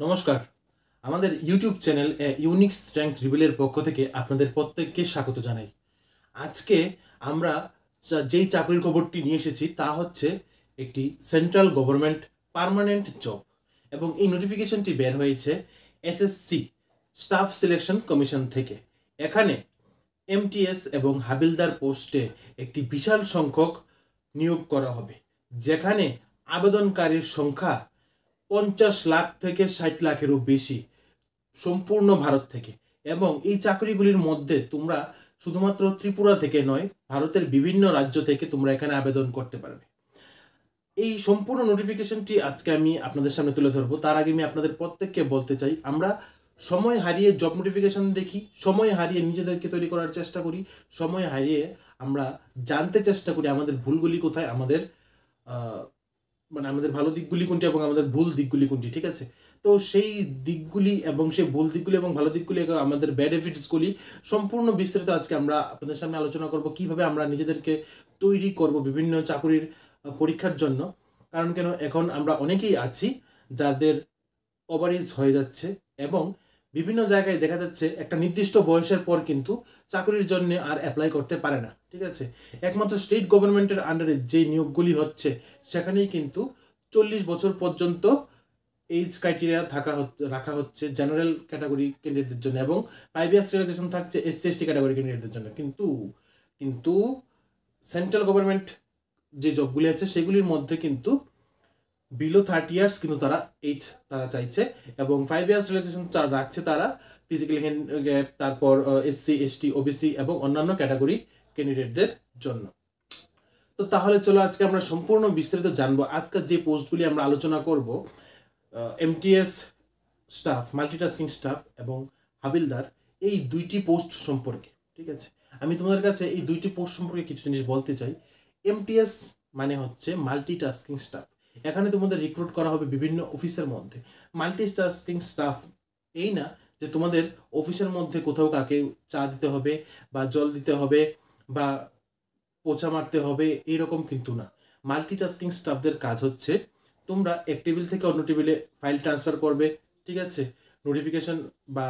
নমস্কার। আমাদের YouTube channel unique strength রিভিলের পক্ষ থেকে আপনাদের প্রত্যেককে স্বাগত জানাই। আজকে আমরা যেই চাকরির খবরটি নিয়ে এসেছি তা হচ্ছে একটি সেন্ট্রাল গভর্নমেন্ট পার্মানেন্ট জব, এবং এই নোটিফিকেশনটি বের হয়েছে এসএসসি স্টাফ সিলেকশন কমিশন থেকে। এখানে এমটিএস এবং হাবিলদার পোস্টে একটি বিশাল সংখ্যক নিয়োগ করা হবে, যেখানে আবেদনকারীর সংখ্যা 50 লাখ থেকে 60 লাখেরও বেশি সম্পূর্ণ ভারত থেকে। এবং এই চাকরিগুলির মধ্যে তোমরা শুধুমাত্র ত্রিপুরা থেকে নয়, ভারতের বিভিন্ন রাজ্য থেকে তোমরা এখানে আবেদন করতে পারবে। এই সম্পূর্ণ নোটিফিকেশনটি আজকে আমি আপনাদের সামনে তুলে ধরবো। তার আগে আমি আপনাদের প্রত্যেককে বলতে চাই, আমরা সময় হারিয়ে জব নোটিফিকেশন দেখি, সময় হারিয়ে নিজেদেরকে তৈরি করার চেষ্টা করি, সময় হারিয়ে আমরা জানতে চেষ্টা করি আমাদের ভুলগুলি কোথায়, আমাদের মানে আমাদের ভালো দিকগুলি কোনটি এবং আমাদের ভুল দিকগুলি কোনটি। ঠিক আছে, তো সেই দিকগুলি এবং সেই ভুল দিকগুলি এবং ভালো দিকগুলি এবং আমাদের বেনিফিটসগুলি সম্পূর্ণ বিস্তারিত আজকে আমরা আপনাদের সামনে আলোচনা করব, কিভাবে আমরা নিজেদেরকে তৈরি করব বিভিন্ন চাকরির পরীক্ষার জন্য। কারণ কেন, এখন আমরা অনেকেই আছি যাদের ওভারএজ হয়ে যাচ্ছে, এবং বিভিন্ন জায়গায় দেখা যাচ্ছে একটা নির্দিষ্ট বয়সের পর কিন্তু চাকরির জন্য আর অ্যাপ্লাই করতে পারে না। ঠিক আছে, একমাত্র স্টেট গভর্নমেন্টের আন্ডারে যে নিয়োগগুলি হচ্ছে সেখানেই কিন্তু 40 বছর পর্যন্ত এইজ ক্রাইটেরিয়া রাখা হচ্ছে জেনারেল ক্যাটাগরি ক্যান্ডিডেটদের জন্য, এবং 5 ইয়ার্স রিল্যাক্সেশন থাকছে এসসি এসটি ক্যাটাগরি ক্যান্ডিডেটদের জন্য। কিন্তু কিন্তু সেন্ট্রাল গভর্নমেন্ট যে জবগুলি আছে সেগুলির মধ্যে কিন্তু বিলো 30 ইয়ার্স কিন্তু তারা এইজ তারা চাইছে, এবং 5 ইয়ার্স রিল্যাক্সেশন রাখছে তারা ফিজিক্যাল হ্যান্ডিক্যাপ, তারপর এসসি এসটি ওবিসি এবং অন্যান্য ক্যাটাগরি ক্যান্ডিডেটদের জন্য। তো তাহলে চলো আজকে আমরা সম্পূর্ণ বিস্তারিত জানবো। আজকের যে পোস্টগুলি আমরা আলোচনা করব, এমটিএস স্টাফ, মাল্টিটাস্কিং স্টাফ এবং হাবিলদার, এই দুইটি পোস্ট সম্পর্কে। ঠিক আছে, আমি তোমাদের কাছে এই দুইটি পোস্ট সম্পর্কে কিছু জিনিস বলতে চাই। এমটিএস মানে হচ্ছে মাল্টিটাস্কিং স্টাফ। এখানে তোমাদের রিক্রুট করা হবে বিভিন্ন অফিসের মধ্যে। মাল্টিটাস্কিং স্টাফ এই না যে তোমাদের অফিসের মধ্যে কোথাও কাকে চা দিতে হবে বা জল দিতে হবে বা পোছা মারতে হবে, এইরকম কিন্তু না। মাল্টিটাস্কিং স্টাফদের কাজ হচ্ছে তোমরা এক টেবিল থেকে অন্য টেবিলে ফাইল ট্রান্সফার করবে। ঠিক আছে, নোটিফিকেশন বা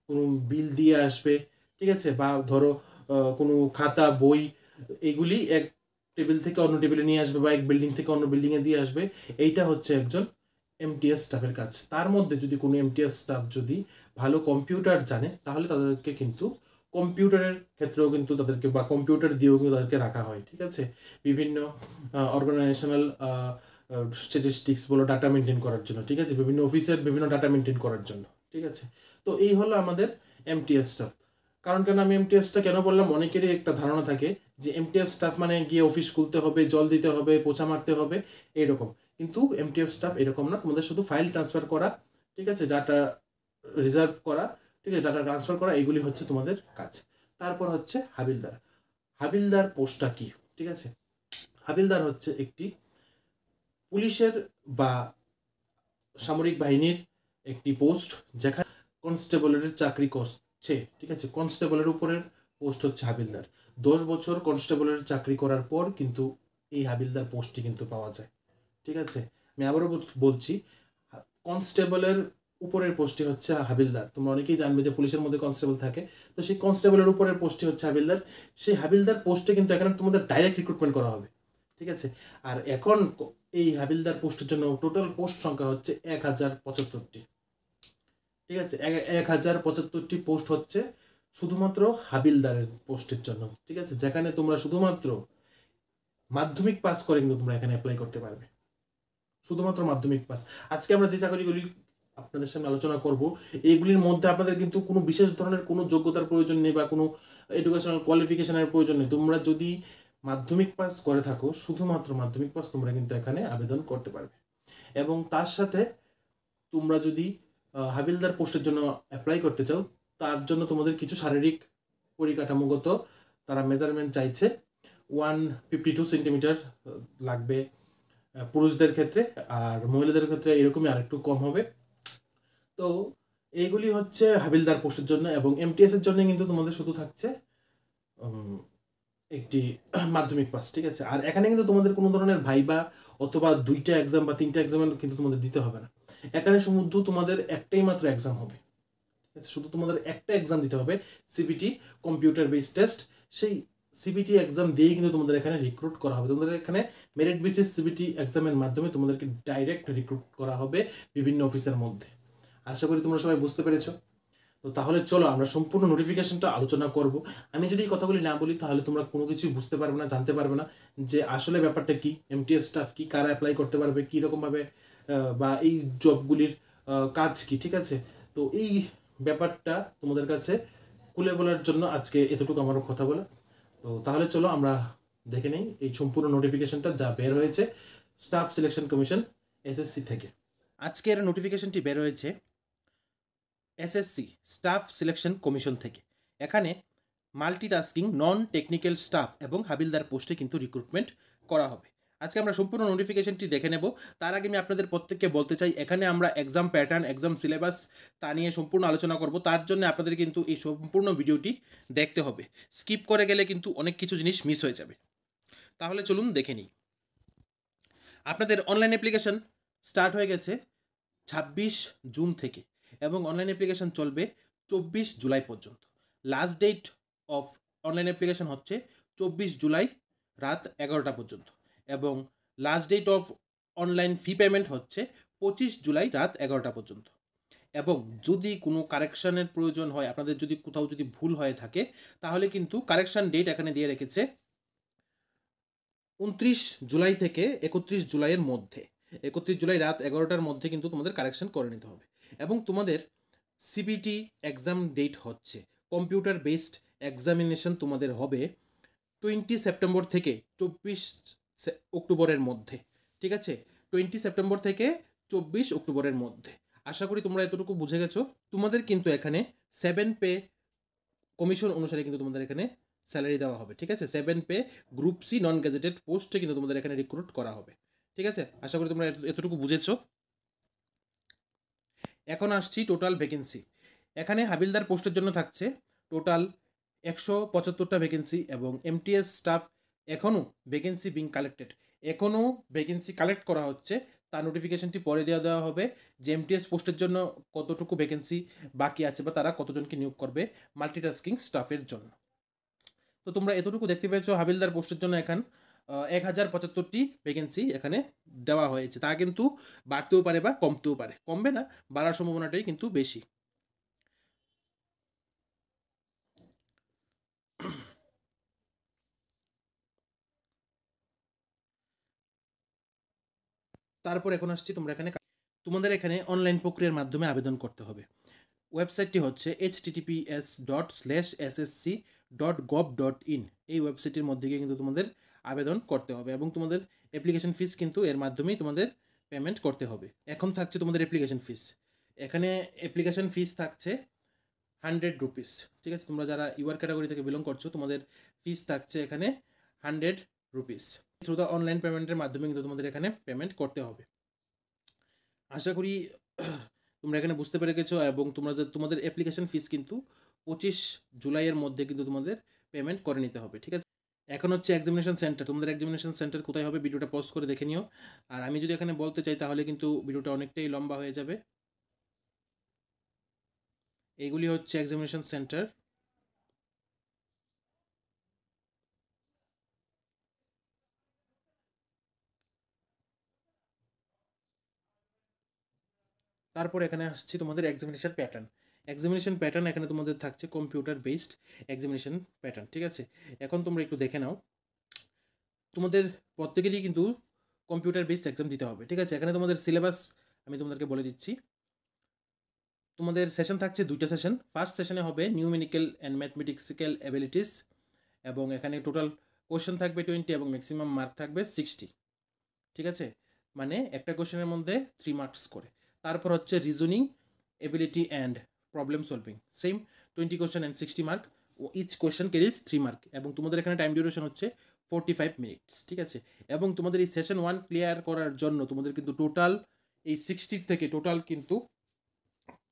কোনো বিল দিয়ে আসবে। ঠিক আছে, বা ধরো কোনো খাতা বই এগুলি এক টেবিল থেকে অন্য টেবিলে নিয়ে আসবে বা এক বিল্ডিং থেকে অন্য বিল্ডিংয়ে দিয়ে আসবে। এইটা হচ্ছে একজন এমটিএস স্টাফের কাজ। তার মধ্যে যদি কোনো এমটিএস স্টাফ যদি ভালো কম্পিউটার জানে তাহলে তাদেরকে কিন্তু কম্পিউটারের ক্ষেত্রেও কিন্তু তাদেরকে বা কম্পিউটার দিয়েও কিন্তু তাদেরকে রাখা হয়। ঠিক আছে, বিভিন্ন অর্গানাইজেশনাল স্ট্যাটিস্টিক্স বলো, ডাটা মেনটেন করার জন্য। ঠিক আছে, বিভিন্ন অফিসের বিভিন্ন ডাটা মেনটেন করার জন্য। ঠিক আছে, তো এই হলো আমাদের এমটিএস স্টাফ। কারণ কেন আমি এমটিএসটা কেন বললাম, অনেকেরই একটা ধারণা থাকে যে এমটিএস স্টাফ মানে গিয়ে অফিস খুলতে হবে, জল দিতে হবে, পোছা মারতে হবে, এইরকম। কিন্তু এমটিএস স্টাফ এরকম না, তোমাদের শুধু ফাইল ট্রান্সফার করা, ঠিক আছে, ডাটা রিজার্ভ করা, ঠিক আছে, ডাটা ট্রান্সফার করা, এগুলি হচ্ছে তোমাদের কাজ। তারপর হচ্ছে হাবিলদার। হাবিলদার পোস্টটা কি? ঠিক আছে, হাবিলদার হচ্ছে একটি পুলিশের বা সামরিক বাহিনীর একটি পোস্ট, যেখানে কনস্টেবলের চাকরি করছে। ঠিক আছে, কনস্টেবলের উপরের পোস্ট হচ্ছে হাবিলদার। 10 বছর কনস্টেবলের চাকরি করার পর কিন্তু এই হাবিলদার পোস্টটি কিন্তু পাওয়া যায়। ঠিক আছে, আমি আবারও বলছি, কনস্টেবলের উপরের পোস্টটি হচ্ছে হাবিলদার। তোমরা অনেকেই জানবে যে পুলিশের মধ্যে কনস্টেবল থাকে, তো সেই কনস্টেবলের উপরের পোস্টটি হচ্ছে হাবিলদার। সেই হাবিলদার পোস্টে কিন্তু এখানে তোমাদের ডাইরেক্ট রিক্রুটমেন্ট করা হবে। ঠিক আছে, আর এখন এই হাবিলদার পোস্টের জন্য টোটাল পোস্ট সংখ্যা হচ্ছে 1075টি। ঠিক আছে, 1075টি পোস্ট হচ্ছে শুধুমাত্র হাবিলদারের পোস্টের জন্য। ঠিক আছে, যেখানে তোমরা শুধুমাত্র মাধ্যমিক পাস করে কিন্তু তোমরা এখানে অ্যাপ্লাই করতে পারবে, শুধুমাত্র মাধ্যমিক পাস। আজকে আমরা যে চাকরিগুলি আপনাদের সামনে আলোচনা করব, এইগুলির মধ্যে আপনাদের কিন্তু কোনো বিশেষ ধরনের কোনো যোগ্যতার প্রয়োজন নেই বা কোনো এডুকেশনাল কোয়ালিফিকেশনের প্রয়োজন নেই। তোমরা যদি মাধ্যমিক পাস করে থাকো, শুধুমাত্র মাধ্যমিক পাস, তোমরা কিন্তু এখানে আবেদন করতে পারবে। এবং তার সাথে তোমরা যদি হাবিলদার পোস্টের জন্য অ্যাপ্লাই করতে চাও, তার জন্য তোমাদের কিছু শারীরিক পরিকাঠামোগত তারা মেজারমেন্ট চাইছে। 152 সেন্টিমিটার লাগবে পুরুষদের ক্ষেত্রে, আর মহিলাদের ক্ষেত্রে এরকমই আরেকটু কম হবে। তো এইগুলি হচ্ছে হাবিলদার পোস্টের জন্য। এবং এমটিএস এর জন্য কিন্তু তোমাদের শুধু থাকছে একটি মাধ্যমিক পাস। ঠিক আছে, আর এখানে কিন্তু তোমাদের কোনো ধরনের ভাইবা অথবা 2টা এক্সাম বা 3টা এক্সাম কিন্তু তোমাদের দিতে হবে না। এখানে শুধু তোমাদের একটাই মাত্র এক্সাম হবে, ঠিক আছে, শুধু তোমাদের একটা এক্সাম দিতে হবে, সিবিটি কম্পিউটার বেসড টেস্ট। সেই সিবিটি এক্সাম দিয়েই কিন্তু তোমাদের এখানে রিক্রুট করা হবে। তোমাদের এখানে মেরিট বেসিস সিবিটি এক্সামের মাধ্যমে তোমাদেরকে ডাইরেক্ট রিক্রুট করা হবে বিভিন্ন অফিসের মধ্যে। আশা করি তোমরা সবাই বুঝতে পেরেছো। তো তাহলে চলো আমরা সম্পূর্ণ নোটিফিকেশনটা আলোচনা করব। আমি যদি এই কথাগুলি না বলি তাহলে তোমরা কোনো কিছুই বুঝতে পারবে না, জানতে পারবে না যে আসলে ব্যাপারটা কি, এমটিএস স্টাফ কি, কারা অ্যাপ্লাই করতে পারবে, কীরকমভাবে বা এই জবগুলির কাজ কি, ঠিক আছে। তো এই ব্যাপারটা তোমাদের কাছে খুলে বলার জন্য আজকে এতটুকু আমার কথা বলা। তো তাহলে চলো আমরা দেখে নেই এই সম্পূর্ণ নোটিফিকেশনটা যা বের হয়েছে স্টাফ সিলেকশন কমিশন এসএসসি থেকে। আজকের নোটিফিকেশনটি বের হয়েছে এসএসসি স্টাফ সিলেকশন কমিশন থেকে। এখানে মাল্টিটাস্কিং নন টেকনিক্যাল স্টাফ এবং হাবিলদার পোস্টে কিন্তু রিক্রুটমেন্ট করা হবে। আজকে আমরা সম্পূর্ণ নোটিফিকেশনটি দেখে নেব। তার আগে আমি আপনাদের প্রত্যেককে বলতে চাই, এখানে আমরা এক্সাম প্যাটার্ন, এক্সাম সিলেবাস তা নিয়ে সম্পূর্ণ আলোচনা করব। তার জন্য আপনাদের কিন্তু এই সম্পূর্ণ ভিডিওটি দেখতে হবে। স্কিপ করে গেলে কিন্তু অনেক কিছু জিনিস মিস হয়ে যাবে। তাহলে চলুন দেখে নিই। আপনাদের অনলাইন অ্যাপ্লিকেশন স্টার্ট হয়ে গেছে 26 জুন থেকে এবং অনলাইন অ্যাপ্লিকেশন চলবে 24 জুলাই পর্যন্ত। Last date of online application হচ্ছে 24 জুলাই রাত 11টা পর্যন্ত এবং last date of online fee payment হচ্ছে 25 জুলাই রাত 11টা পর্যন্ত। এবং যদি কোনো কারেকশানের প্রয়োজন হয়, আপনাদের যদি কোথাও যদি ভুল হয়ে থাকে, তাহলে কিন্তু কারেকশান ডেট এখানে দিয়ে রেখেছে 29 জুলাই থেকে 31 জুলাইয়ের মধ্যে। 31 জুলাই রাত 11টার মধ্যে কিন্তু তোমাদের কারেকশন করে নিতে হবে। এবং তোমাদের সিবিটি এক্সাম ডেট হচ্ছে, কম্পিউটার বেসড এক্সামিনেশন তোমাদের হবে 20 সেপ্টেম্বর থেকে 24 অক্টোবরের মধ্যে, ঠিক আছে। 20 সেপ্টেম্বর থেকে 24 অক্টোবরের মধ্যে। আশা করি তোমরা এতটুকু বুঝে গেছো। তোমাদের কিন্তু এখানে 7 পে কমিশন অনুসারে কিন্তু তোমাদের এখানে স্যালারি দেওয়া হবে, ঠিক আছে। 7 pay group C non gazetted পোস্টে কিন্তু তোমাদের এখানে রিক্রুট করা হবে, ঠিক আছে। আশা করি তোমরা এতটুকু বুঝেছো। এখন আসছি টোটাল ভ্যাকেন্সি। এখানে হাবিলদার পোস্টের জন্য থাকছে টোটাল 175টা ভ্যাকেন্সি এবং এমটিএস স্টাফ এখনও ভ্যাকেন্সি বিং কালেক্টেড, এখনও ভ্যাকেন্সি কালেক্ট করা হচ্ছে। তার নোটিফিকেশনটি পরে দেওয়া হবে যে এমটিএস পোস্টের জন্য কতটুকু ভ্যাকেন্সি বাকি আছে বা তারা কতজনকে নিয়োগ করবে মাল্টিটাস্কিং স্টাফের জন্য। তো তোমরা এতটুকু দেখতে পেয়েছো হাবিলদার পোস্টের জন্য এখন 1075টি ভ্যাকেন্সি এখানে দেওয়া হয়েছে। তা কিন্তু বাড়তেও পারে বা কমতেও পারে, কমবে না, বাড়ার সম্ভাবনাটাই কিন্তু বেশি। তারপর এখন আসছি তোমাদের এখানে অনলাইন প্রক্রিয়ার মাধ্যমে আবেদন করতে হবে। ওয়েবসাইটটি হচ্ছে https://ssc.gov.in। এই ওয়েবসাইটের মধ্যে গিয়ে কিন্তু তোমাদের আবেদন করতে হবে এবং তোমাদের অ্যাপ্লিকেশন ফিস কিন্তু এর মাধ্যমেই তোমাদের পেমেন্ট করতে হবে। এখন থাকছে তোমাদের অ্যাপ্লিকেশন ফিস। এখানে অ্যাপ্লিকেশন ফিস থাকছে 100 রুপিস, ঠিক আছে। তোমরা যারা ইউআর ক্যাটাগরি থেকে বিলং করছো তোমাদের ফিস থাকছে এখানে 100 রুপিস। থ্রু দ্য অনলাইন পেমেন্টের মাধ্যমে কিন্তু তোমাদের এখানে পেমেন্ট করতে হবে। আশা করি তোমরা এখানে বুঝতে পেরে গেছো এবং তোমাদের অ্যাপ্লিকেশন ফিস কিন্তু 25 জুলাইয়ের মধ্যে কিন্তু তোমাদের পেমেন্ট করে নিতে হবে, ঠিক আছে। এখন হচ্ছে এক্সামিনেশন সেন্টার। তোমাদের এক্সামিনেশন সেন্টার কোথায় হবে ভিডিওটা পজ করে দেখে নিও। আর আমি যদি এখানে বলতে চাই তাহলে কিন্তু ভিডিওটা অনেকটাই লম্বা হয়ে যাবে। এইগুলি হচ্ছে এক্সামিনেশন সেন্টার। তারপর এখানে আসছি তোমাদের এক্সামিনেশন প্যাটার্ন। এক্সামিনেশন প্যাটার্ন এখানে তোমাদের থাকছে কম্পিউটার বেসড এক্সামিনেশন প্যাটার্ন, ঠিক আছে। এখন তোমরা একটু দেখে নাও, তোমাদের প্রত্যেকেরই কিন্তু কম্পিউটার বেসড এক্সাম দিতে হবে, ঠিক আছে। এখানে তোমাদের সিলেবাস আমি তোমাদেরকে বলে দিচ্ছি। তোমাদের সেশন থাকছে 2টা সেশন। ফার্স্ট সেশনে হবে নিউমেরিক্যাল অ্যান্ড ম্যাথমেটিক্যাল অ্যাবিলিটিস এবং এখানে টোটাল কোশ্চেন থাকবে 20 এবং ম্যাক্সিমাম মার্ক থাকবে 60, ঠিক আছে। মানে একটা কোশ্চেনের মধ্যে 3 মার্কস করে। তারপর হচ্ছে reasoning ability and problem solving, same 20 question and 60 mark. Each question carries 3 mark এবং তোমাদের এখানে টাইম ডিউরেশন হচ্ছে 45 মিনিটস, ঠিক আছে। এবং তোমাদের এই সেশন 1 ক্লিয়ার করার জন্য তোমাদের কিন্তু টোটাল এই 60 থেকে টোটাল কিন্তু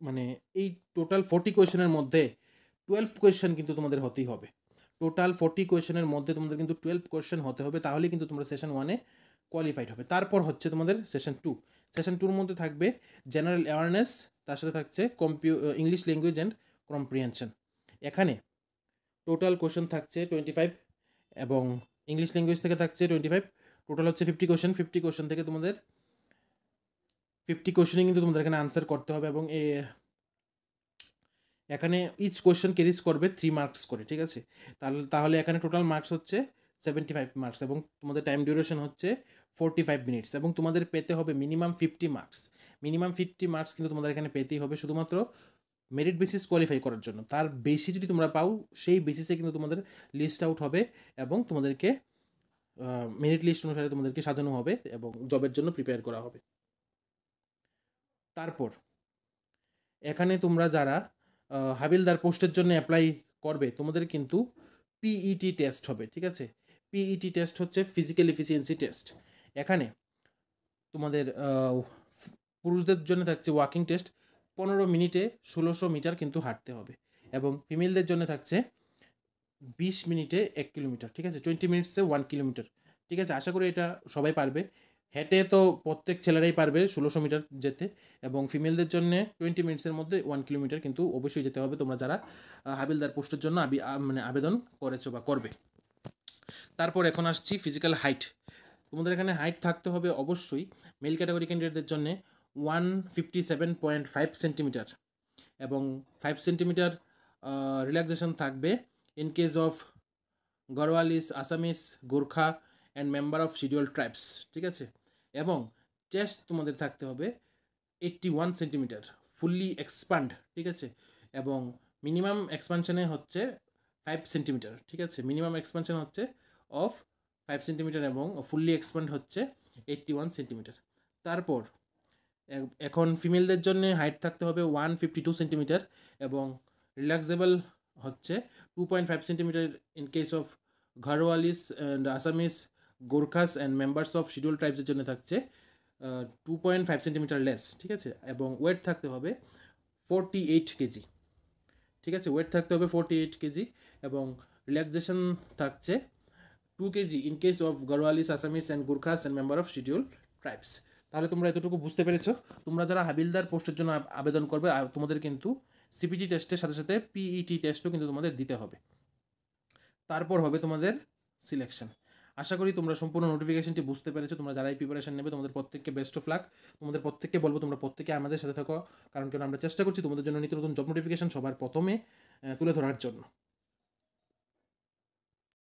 মানে এই টোটাল 40 কোয়েশনের মধ্যে 12 কোয়েশন কিন্তু তোমাদের হতেই হবে। টোটাল 40 কোয়েশনের মধ্যে তোমাদের কিন্তু 12 কোয়েশন হতে হবে, তাহলে কিন্তু তোমরা সেশন 1-এ কোয়ালিফাইড হবে। তারপর হচ্ছে তোমাদের সেশন 2। সেশন 2-র মধ্যে থাকবে জেনারেল অ্যাওয়ারনেস, তার সাথে থাকছে ইংলিশ ল্যাঙ্গুয়েজ অ্যান্ড কম্প্রিহেনশন। এখানে টোটাল কোশ্চেন থাকছে 25 এবং ইংলিশ ল্যাঙ্গুয়েজ থেকে থাকছে 25, টোটাল হচ্ছে 50 কোশ্চেন। 50 কোশ্চেন থেকে তোমাদের 50 কোশ্চেনই কিন্তু তোমাদের এখানে আনসার করতে হবে এবং এখানে ইচ কোশ্চেন ক্যারিজ করবে 3 মার্কস করে, ঠিক আছে। তাহলে এখানে টোটাল মার্কস হচ্ছে 75 মার্কস এবং তোমাদের টাইম ডিউরেশন হচ্ছে 45 মিনিটস এবং তোমাদের পেতে হবে মিনিমাম 50 মার্কস। মিনিমাম 50 মার্কস কিন্তু তোমাদের এখানে পেতেই হবে শুধুমাত্র মেরিট বেসিস কোয়ালিফাই করার জন্য। তার বেশি যদি তোমরা পাও সেই বেসিসে কিন্তু তোমাদের লিস্ট আউট হবে এবং তোমাদেরকে মেরিট লিস্ট অনুসারে তোমাদেরকে সাজানো হবে এবং জবের জন্য প্রিপেয়ার করা হবে। তারপর এখানে তোমরা যারা হাবিলদার পোস্টের জন্য অ্যাপ্লাই করবে তোমাদের কিন্তু পিইটি টেস্ট হবে, ঠিক আছে। পিইটি টেস্ট হচ্ছে ফিজিক্যাল এফিসিয়েন্সি টেস্ট। এখানে তোমাদের পুরুষদের জন্য থাকছে ওয়াকিং টেস্ট, 15 মিনিটে 1600 মিটার কিন্তু হাঁটতে হবে এবং ফিমেলদের জন্য থাকছে 20 মিনিটে 1 কিলোমিটার, ঠিক আছে। 20 মিনিটসে 1 কিলোমিটার, ঠিক আছে। আশা করি এটা সবাই পারবে। হেঁটে তো প্রত্যেক ছেলেরাই পারবে 1600 মিটার যেতে এবং ফিমেলদের জন্য 20 মিনিটসের মধ্যে 1 কিলোমিটার কিন্তু অবশ্যই যেতে হবে তোমরা যারা হাবিলদার পোস্টের জন্য মানে আবেদন করেছো বা করবে। তারপর এখন আসছি ফিজিক্যাল হাইট। তোমাদের এখানে হাইট থাকতে হবে অবশ্যই মেল ক্যাটাগরি ক্যান্ডিডেটদের জন্য 157.5 সেন্টিমিটার এবং 5 সেন্টিমিটার রিল্যাক্সেশন থাকবে in case of Garhwalis, Assamese, Gorkha and member of schedule tribes, ঠিক আছে। এবং চেস্ট তোমাদের থাকতে হবে 81 সেন্টিমিটার ফুললি এক্সপান্ড, ঠিক আছে। এবং মিনিমাম এক্সপানশনে হচ্ছে 5 সেন্টিমিটার, ঠিক আছে। মিনিমাম এক্সপানশন হচ্ছে অফ 5 সেন্টিমিটার এবং ফুললি এক্সপান্ড হচ্ছে 81 সেন্টিমিটার। তারপর এখন ফিমেলদের জন্য হাইট থাকতে হবে 152 সেন্টিমিটার এবং রিল্যাক্সেবল হচ্ছে 2.5 centimetre in case of Garhwalis and Assamese, Gorkhas and members of schedule ট্রাইবসের জন্য থাকছে 2.5 সেন্টিমিটার লেস, ঠিক আছে। এবং ওয়েট থাকতে হবে 48 কেজি, ঠিক আছে। ওয়েট থাকতে হবে 48 কেজি এবং রিল্যাক্সেশন থাকছে 2 KG in case of Garhwalis, Assamese and Gorkhas and member of schedule tribes. তাহলে তোমরা এতটুকু বুঝতে পেরেছো। তোমরা যারা হাবিলদার পোস্টের জন্য আবেদন করবে তোমাদের কিন্তু সিপিটি টেস্টের সাথে সাথে পিইটি টেস্টও কিন্তু তোমাদের দিতে হবে। তারপর হবে তোমাদের সিলেকশন। আশা করি তোমরা সম্পূর্ণ নোটিফিকেশনটি বুঝতে পেরেছো। তোমরা যারাই প্রিপারেশন নেবে তোমাদের প্রত্যেককে বেস্ট অফ লাক। তোমাদের প্রত্যেককে বলবো তোমরা প্রত্যেকে আমাদের সাথে থাকো, কারণ আমরা চেষ্টা করছি তোমাদের জন্য নিত্য নতুন জব নোটিফিকেশন সবার প্রথমে তুলে ধরার জন্য।